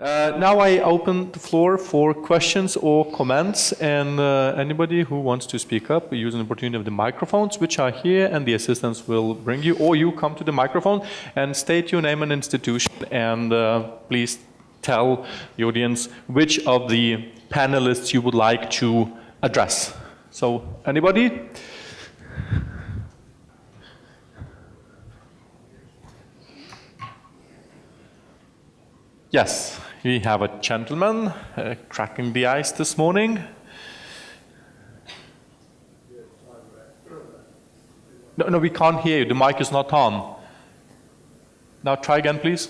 Now I open the floor for questions or comments, and anybody who wants to speak up, use an opportunity of the microphones which are here, and the assistants will bring you, or you come to the microphone and state your name and institution, and please tell the audience which of the panelists you would like to address. So, anybody? Yes, we have a gentleman cracking the ice this morning. No, we can't hear you. The mic is not on. Now try again, please.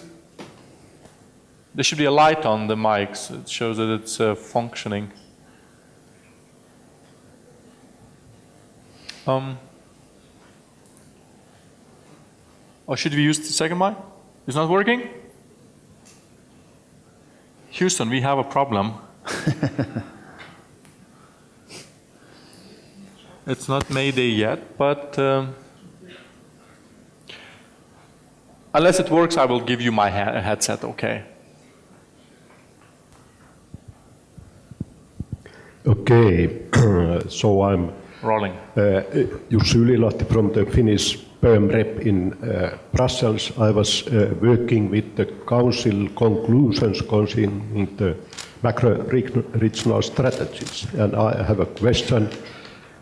There should be a light on the mics. It shows that it's functioning. Or should we use the second mic? It's not working? Houston, we have a problem. It's not Mayday yet, but unless it works, I will give you my headset, okay? Okay, so I'm rolling. Jussi Ylilahti from the Finnish PERM rep in Brussels. I was working with the Council conclusions concerning the macro-regional strategies, and I have a question.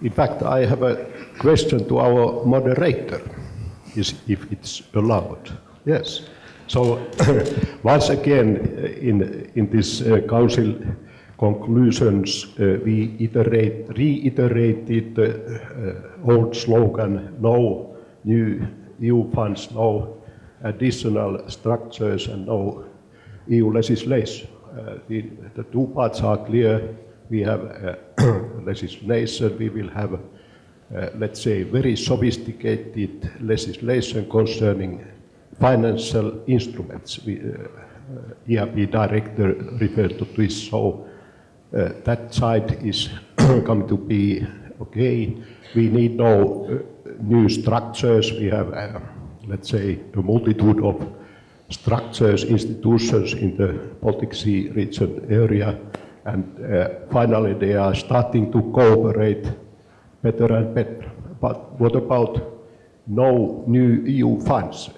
In fact, I have a question to our moderator, if it's allowed. Yes. So once again, in this Council conclusions, we reiterated the old slogan, no new EU funds, no additional structures, and no EU legislation. The two parts are clear. We have legislation. We will have, let's say, very sophisticated legislation concerning financial instruments. EIB director referred to this, so that side is going to be okay. We need no new structures. We have, let's say, a multitude of structures, institutions in the Baltic Sea region area, and finally they are starting to cooperate better and better. But what about no new EU funds?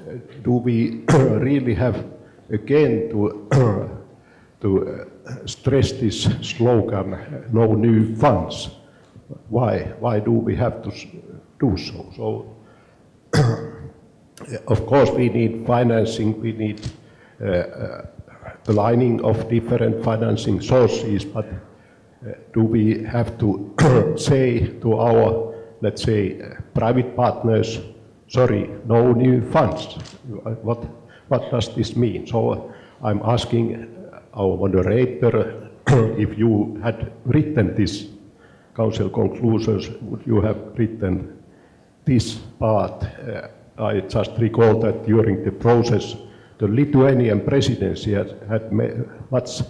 Do we really have again to stress this slogan, no new funds? Why do we have to do so? So, of course, we need financing, we need aligning of different financing sources, but do we have to say to our, let's say, private partners, sorry, no new funds? What does this mean? So I'm asking our moderator, if you had written this Council conclusions, would you have written this part? I just recall that during the process, the Lithuanian presidency had much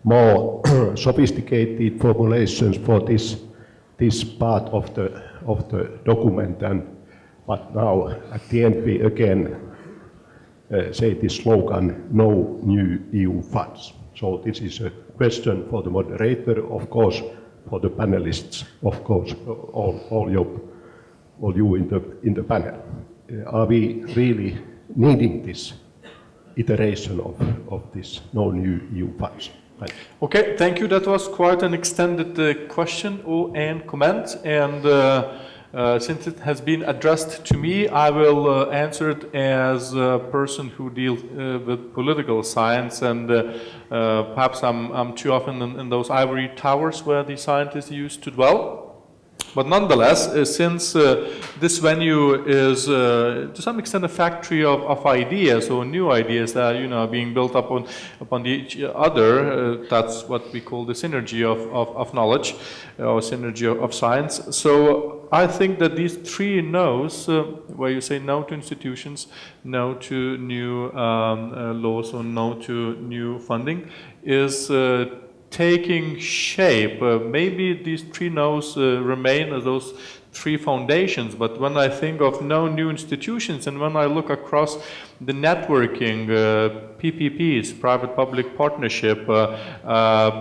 more sophisticated formulations for this part of the document, but now at the end we again say this slogan, no new EU funds. So this is a question for the moderator, of course, for the panelists, of course, all you in the panel. Are we really needing this iteration of this no new EU funds? Okay, thank you. That was quite an extended question and comment, and since it has been addressed to me, I will answer it as a person who deals with political science, and perhaps I'm too often in those ivory towers where the scientists used to dwell. But nonetheless, since this venue is to some extent a factory of ideas, or new ideas that are being built upon each other, that's what we call the synergy of knowledge, or synergy of science. So I think that these three no's, where you say no to institutions, no to new laws, or no to new funding, is taking shape. Maybe these three no's remain as those three foundations, but when I think of no new institutions, and when I look across the networking, PPPs, private-public partnership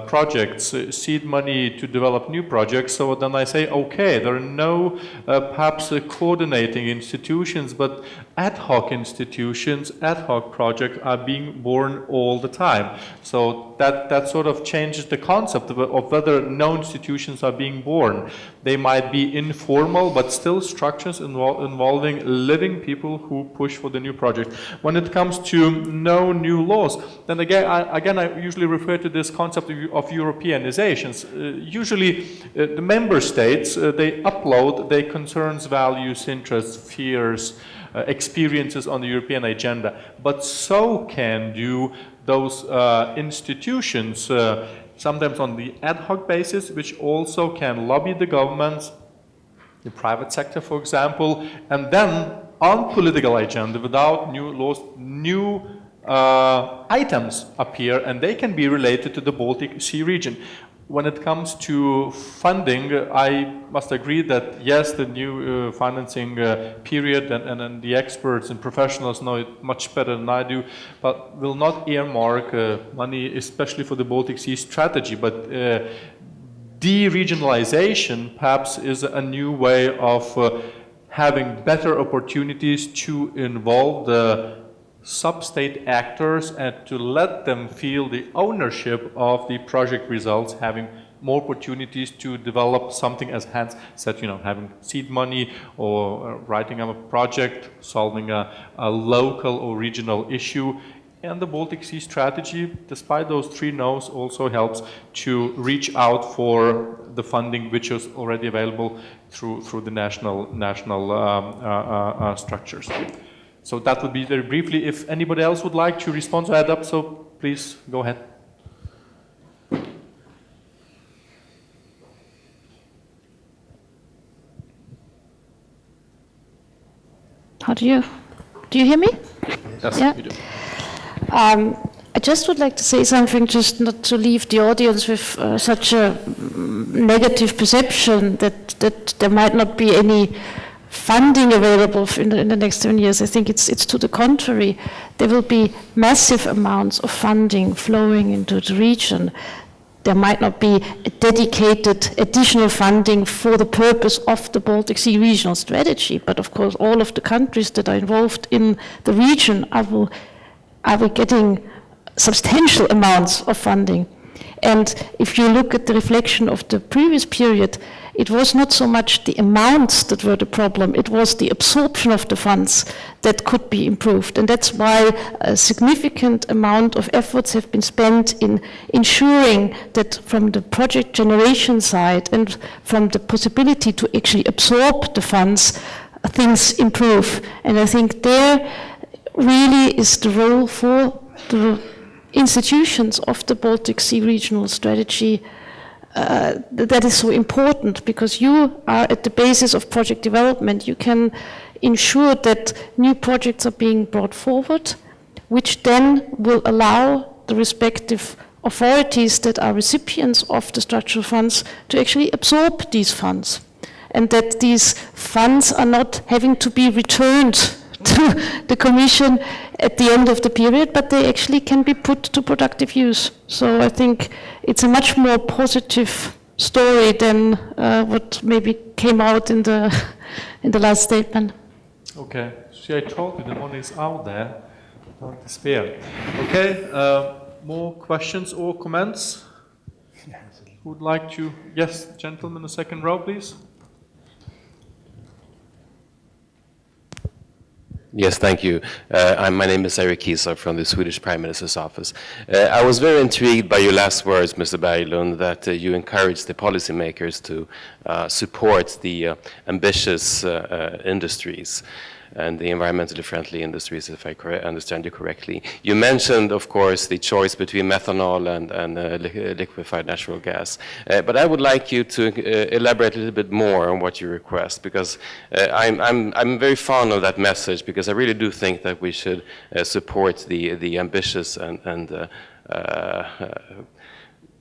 projects, seed money to develop new projects. So then I say, okay, there are no perhaps coordinating institutions, but ad hoc institutions, ad hoc projects are being born all the time. So that sort of changes the concept of whether no institutions are being born. They might be informal, but still structures involving living people who push for the new project. When it comes to no new laws, then again I usually refer to this concept of Europeanizations. Usually the member states, they upload their concerns, values, interests, fears, experiences on the European agenda, but so can do those institutions, sometimes on the ad hoc basis, which also can lobby the governments, the private sector, for example, and then on political agenda, without new laws, new items appear, and they can be related to the Baltic Sea region. When it comes to funding, I must agree that yes, the new financing period, and the experts and professionals know it much better than I do, but will not earmark money, especially for the Baltic Sea strategy. But de-regionalization perhaps is a new way of having better opportunities to involve the sub-state actors and to let them feel the ownership of the project results, having more opportunities to develop something, as Hans said, having seed money or writing a project, solving a local or regional issue. And the Baltic Sea strategy, despite those 3 no's, also helps to reach out for the funding which is already available through the national structures. So that would be very briefly. If anybody else would like to respond to add up, so please go ahead. Do you hear me? Yes, yeah. you do. I just would like to say something, just not to leave the audience with such a negative perception that there might not be any funding available in the next 7 years. I think it's to the contrary. There will be massive amounts of funding flowing into the region. There might not be a dedicated additional funding for the purpose of the Baltic Sea regional strategy, but of course all of the countries that are involved in the region are getting substantial amounts of funding. And if you look at the reflection of the previous period, it was not so much the amounts that were the problem, it was the absorption of the funds that could be improved. And that's why a significant amount of efforts have been spent in ensuring that from the project generation side and from the possibility to actually absorb the funds, things improve. And I think there really is the role for the institutions of the Baltic Sea regional strategy that is so important, because you are at the basis of project development. You can ensure that new projects are being brought forward, which then will allow the respective authorities that are recipients of the structural funds to actually absorb these funds, and that these funds are not having to be returned to the Commission at the end of the period, but they actually can be put to productive use. So I think it's a much more positive story than what maybe came out in the last statement. Okay, see, I told you the money is out there. Don't despair. Okay, more questions or comments? Who would like to? Yes, gentleman, the second row, please. Yes, thank you. My name is Eric Kieser from the Swedish Prime Minister's office. I was very intrigued by your last words, Mr. Berglund, that you encourage the policymakers to support the ambitious industries and the environmentally friendly industries, if I understand you correctly. You mentioned, of course, the choice between methanol and liquefied natural gas. But I would like you to elaborate a little bit more on what you request, because I'm very fond of that message, because I really do think that we should support the ambitious and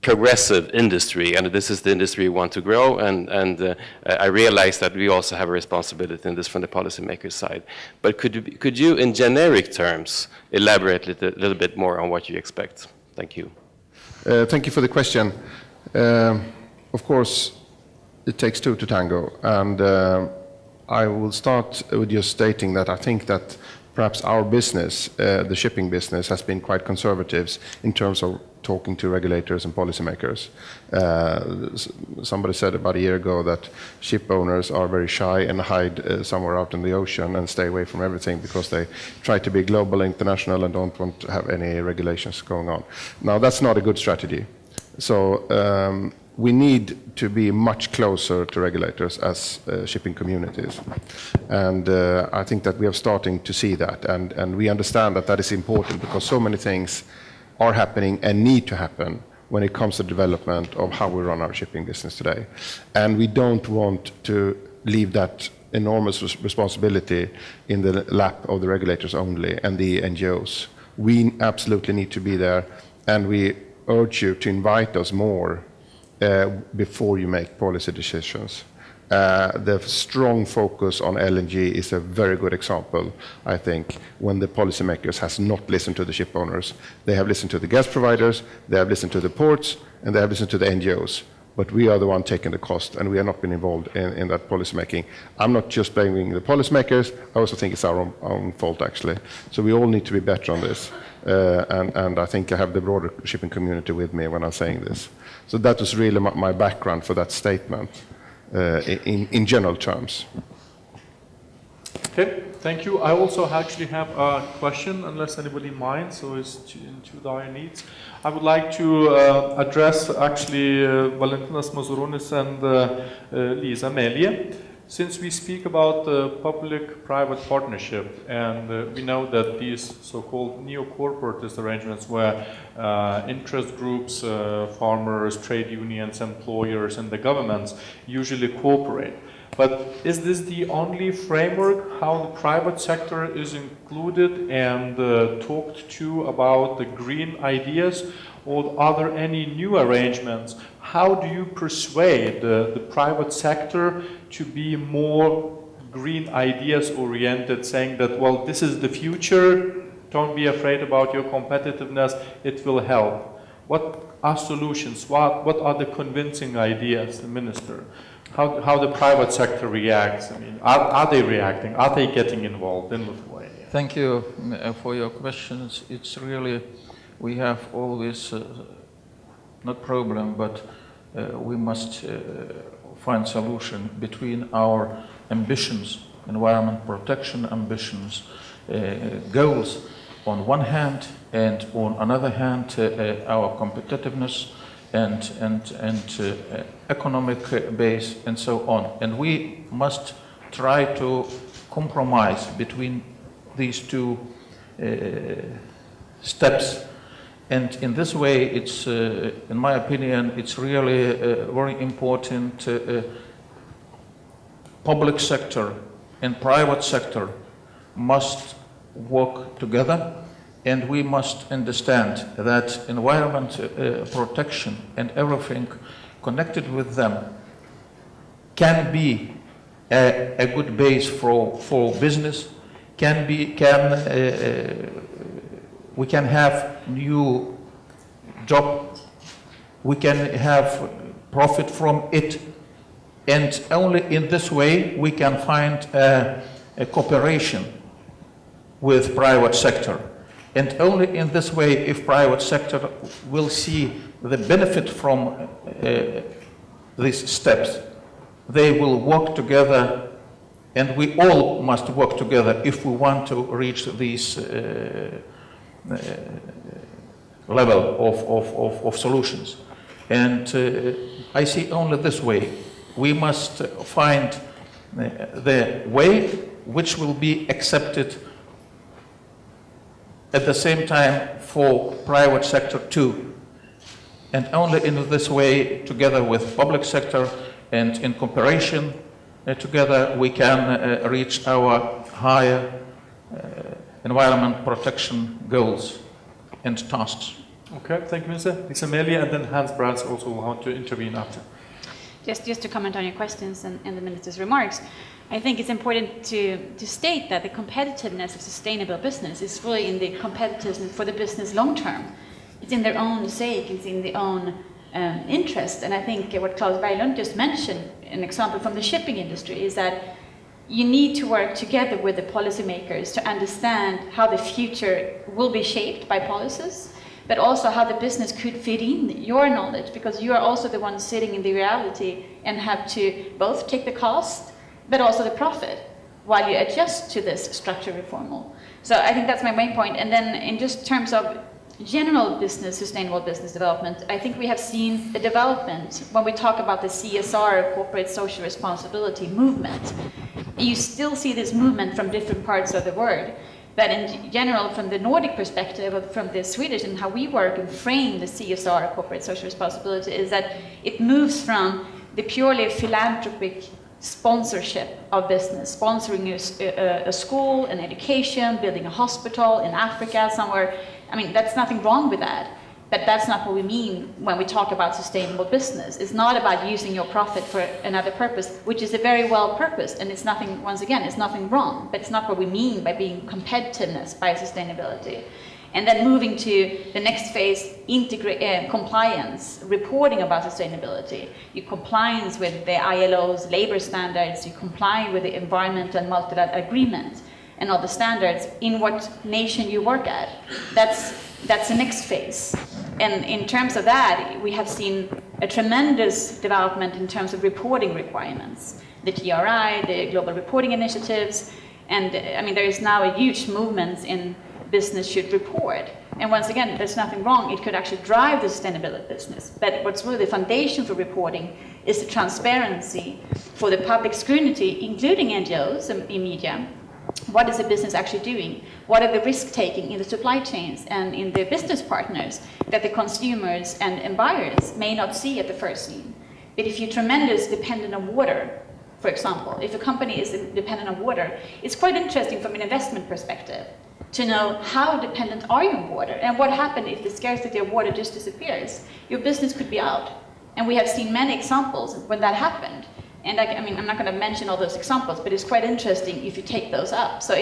progressive industry, and this is the industry we want to grow, and I realize that we also have a responsibility in this from the policymakers side. But could you in generic terms elaborate a little bit more on what you expect? Thank you. Thank you for the question. Of course, it takes two to tango, and I will start with just stating that I think that perhaps our business, the shipping business, has been quite conservative in terms of talking to regulators and policymakers. Somebody said about a year ago that ship owners are very shy and hide somewhere out in the ocean and stay away from everything because they try to be global, international, and don't want to have any regulations going on. Now, that's not a good strategy. So we need to be much closer to regulators as shipping communities. And I think that we are starting to see that. And we understand that that is important because so many things are happening and need to happen when it comes to development of how we run our shipping business today. And we don't want to leave that enormous responsibility in the lap of the regulators only and the NGOs. We absolutely need to be there, and we urge you to invite us more before you make policy decisions. The strong focus on LNG is a very good example, I think, when the policymakers has not listened to the ship owners. They have listened to the gas providers, they have listened to the ports, and they have listened to the NGOs. But we are the one taking the cost, and we have not been involved in that policymaking. I'm not just blaming the policymakers, I also think it's our own fault, actually. So we all need to be better on this. And I think I have the broader shipping community with me when I'm saying this. So that was really my background for that statement. In general terms. Okay, thank you. I also actually have a question, unless anybody minds, so it's into dire needs. I would like to address actually Valentinas, Mazuronis, and Lisa Emelia. Since we speak about public-private partnership, and we know that these so-called neo-corporatist arrangements where interest groups, farmers, trade unions, employers, and the governments usually cooperate. But is this the only framework how the private sector is included and talked to about the green ideas, or are there any new arrangements? How do you persuade the private sector to be more green ideas oriented, saying that, well, this is the future, don't be afraid about your competitiveness, it will help? What are solutions? What are the convincing ideas, the minister? How the private sector reacts? I mean, are they reacting? Are they getting involved in Lithuania? Thank you for your questions. It's really, we have always, not problem, but we must find solution between our ambitions, environment protection ambitions, goals on one hand, and on another hand, our competitiveness and economic base and so on. And we must try to compromise between these two steps. And in this way, it's, in my opinion, it's really very important. Public sector and private sector must work together, and we must understand that environment protection and everything connected with them can be a good base for business, we can have new job, we can have profit from it, and only in this way we can find a cooperation with private sector. And only in this way, if private sector will see the benefit from these steps, they will work together, and we all must work together if we want to reach this level of solutions. And I see only this way. We must find the way which will be accepted at the same time for private sector too. And only in this way, together with public sector and in cooperation together, we can reach our higher environment protection goals and tasks. Okay, thank you, Mr. It's Emelia, and then Hans Brands also want to intervene after. Just to comment on your questions and the minister's remarks, I think it's important to state that the competitiveness of sustainable business is really in the competitiveness for the business long term. It's in their own sake, it's in their own interest. And I think what Claes Berglund just mentioned, an example from the shipping industry, is that you need to work together with the policymakers to understand how the future will be shaped by policies, but also how the business could fit in your knowledge, because you are also the one sitting in the reality and have to both take the cost, but also the profit, while you adjust to this structure reform. So I think that's my main point. And then in just terms of general business, sustainable business development, I think we have seen a development when we talk about the CSR, corporate social responsibility movement. You still see this movement from different parts of the world. But in general, from the Nordic perspective, or from the Swedish and how we work and frame the CSR, corporate social responsibility, is that it moves from the purely philanthropic sponsorship of business, sponsoring a school, an education, building a hospital in Africa somewhere. I mean, that's nothing wrong with that, but that's not what we mean when we talk about sustainable business. It's not about using your profit for another purpose, which is a very well purpose, and it's nothing, once again, it's nothing wrong, but it's not what we mean by being competitiveness by sustainability. And then moving to the next phase, compliance, reporting about sustainability. You compliance with the ILO's labor standards, you comply with the environmental and multilateral agreement, and all the standards in what nation you work at. That's the next phase. And in terms of that, we have seen a tremendous development in terms of reporting requirements. The GRI, the Global Reporting Initiatives, and I mean, there is now a huge movement in business should report. And once again, there's nothing wrong. It could actually drive the sustainability business. But what's really the foundation for reporting is the transparency for the public scrutiny, including NGOs and media. What is the business actually doing? What are the risk taking in the supply chains and in the business partners that the consumers and buyers may not see at the first scene? But if you're tremendously dependent on water, for example, if a company is dependent on water, it's quite interesting from an investment perspective to know how dependent are you on water and what happens if the scarcity of water just disappears. Your business could be out. And we have seen many examples when that happened. And I mean, I'm not going to mention all those examples, but it's quite interesting if you take those up. So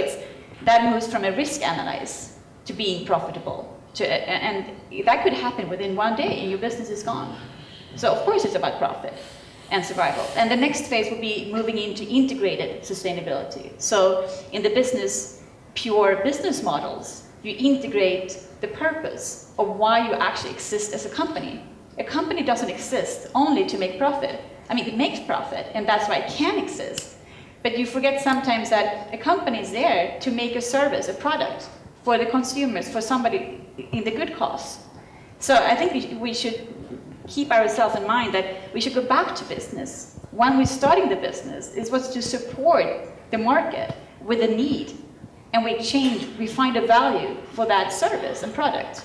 that moves from a risk analysis to being profitable. And that could happen within one day and your business is gone. So of course it's about profit and survival. And the next phase will be moving into integrated sustainability. So in the business, pure business models, you integrate the purpose of why you actually exist as a company. A company doesn't exist only to make profit. I mean, it makes profit, and that's why it can exist. But you forget sometimes that a company is there to make a service, a product, for the consumers, for somebody in the good cause. So I think we should keep ourselves in mind that we should go back to business. When we're starting the business, it was to support the market with a need. And we find a value for that service and product.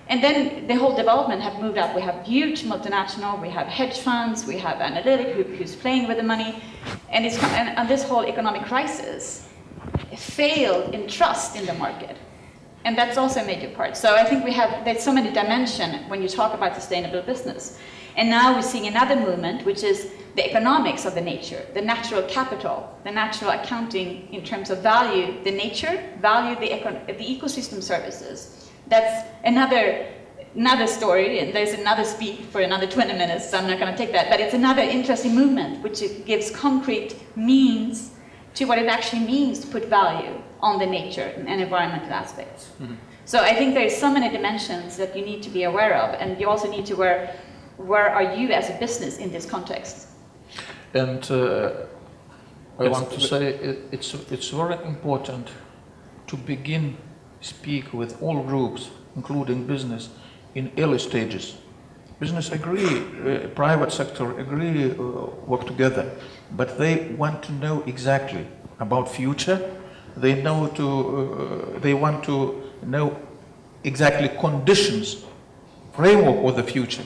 And then the whole development have moved up. We have huge multinational, we have hedge funds, we have analytic who's playing with the money. And this whole economic crisis failed in trust in the market. And that's also a major part. So I think there's so many dimensions when you talk about sustainable business. And now we're seeing another movement, which is the economics of the nature, the natural capital, the natural accounting in terms of value the nature, value the ecosystem services. That's another story, and there's another speak for another 20 minutes, so I'm not going to take that. But it's another interesting movement, which gives concrete means to what it actually means to put value on the nature and environmental aspects. Mm-hmm. So I think there's so many dimensions that you need to be aware of, and you also need to where are you as a business in this context? And I want to say it's very important to begin speak with all groups, including business, in early stages. Business agree, private sector agree, work together, but they want to know exactly about future. They want to know exactly conditions, framework of the future.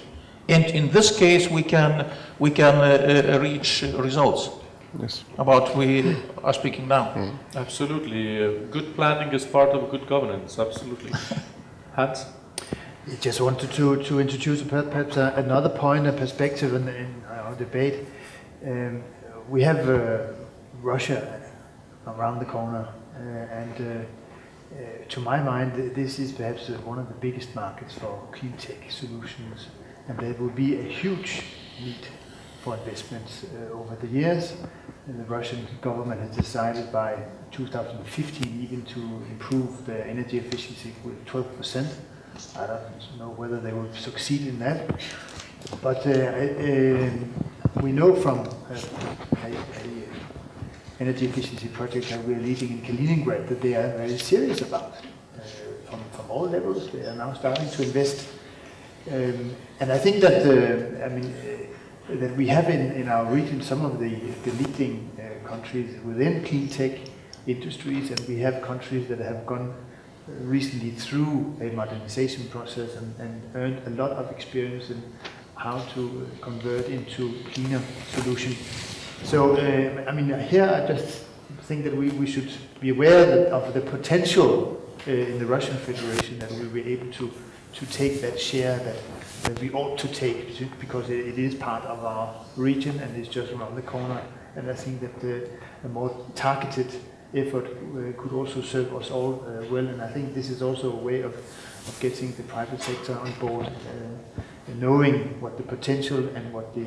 And in this case, we can reach results. Yes. About we are speaking now. Mm. Absolutely. Good planning is part of good governance. Absolutely. Hans? I just wanted to introduce perhaps another point, a perspective in our debate. We have Russia around the corner, and to my mind, this is perhaps one of the biggest markets for clean tech solutions, and there will be a huge need for investments over the years. And the Russian government has decided by 2015 even to improve their energy efficiency with 12%. I don't know whether they will succeed in that, but we know from an energy efficiency project that we are leading in Kaliningrad that they are very serious about. From all levels, they are now starting to invest, and I think that that we have in our region some of the leading countries within clean tech industries, and we have countries that have gone recently through a modernization process and earned a lot of experience in how to convert into cleaner solutions. So, here I just think that we should be aware of the potential in the Russian Federation, that we'll be able to take that share that we ought to take, because it is part of our region and it's just around the corner. And I think that a more targeted effort could also serve us all well. And I think this is also a way of getting the private sector on board, knowing what the potential and what the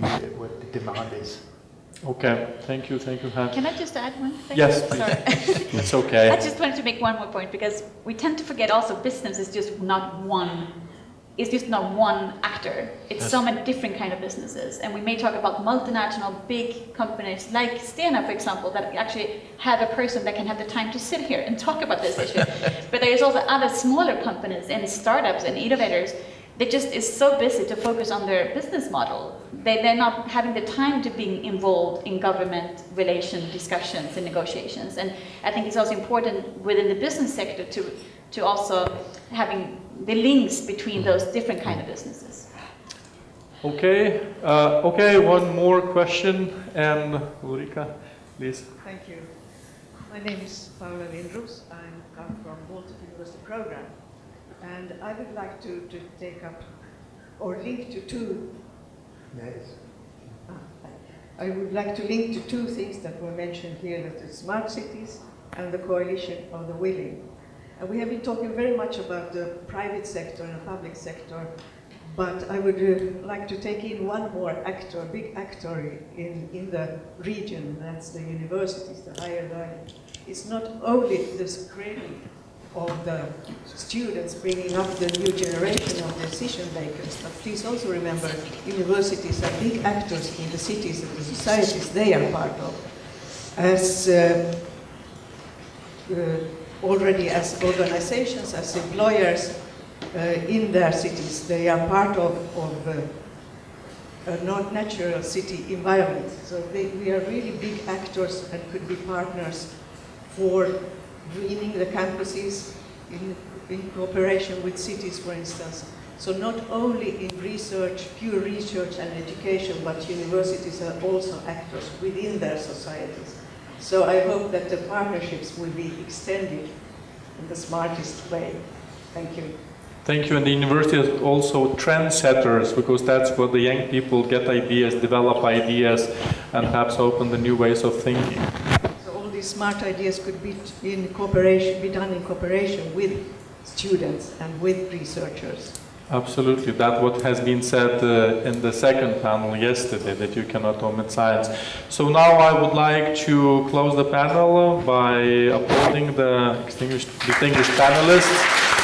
demand is. Okay, thank you, Hans. Can I just add one thing? Yes, please. Sorry. It's okay. I just wanted to make one more point, because we tend to forget also business is just not one. It's just not one actor. It's so many different kind of businesses, and we may talk about multinational big companies like Stena, for example, that actually have a person that can have the time to sit here and talk about this issue. But there is also other smaller companies and startups and innovators that just is so busy to focus on their business model. They're not having the time to be involved in government relation discussions and negotiations. And I think it's also important within the business sector to also having the links between those different kind of businesses. Okay, one more question, and Ulrika, please. Thank you. My name is Paula Lindros. I come from Baltic Ecology program, and I would like to take up or link to two. Yes. I would like to link to two things that were mentioned here: that the smart cities and the coalition of the willing. And we have been talking very much about the private sector and the public sector, but I would like to take in one more actor, big actor in the region. That's the universities, the higher learning. It's not only the screening of the students bringing up the new generation of decision makers, but please also remember universities are big actors in the cities and the societies they are part of. As already as organizations, as employers in their cities, they are part of a non-natural city environment. So we are really big actors and could be partners for greening the campuses in cooperation with cities, for instance. So not only in research, pure research and education, but universities are also actors within their societies. So I hope that the partnerships will be extended in the smartest way. Thank you. Thank you. And the university is also trendsetters, because that's where the young people get ideas, develop ideas, and perhaps open the new ways of thinking. So all these smart ideas could be done in cooperation with students and with researchers. Absolutely. That's what has been said in the second panel yesterday, that you cannot omit science. So now I would like to close the panel by applauding the distinguished panelists.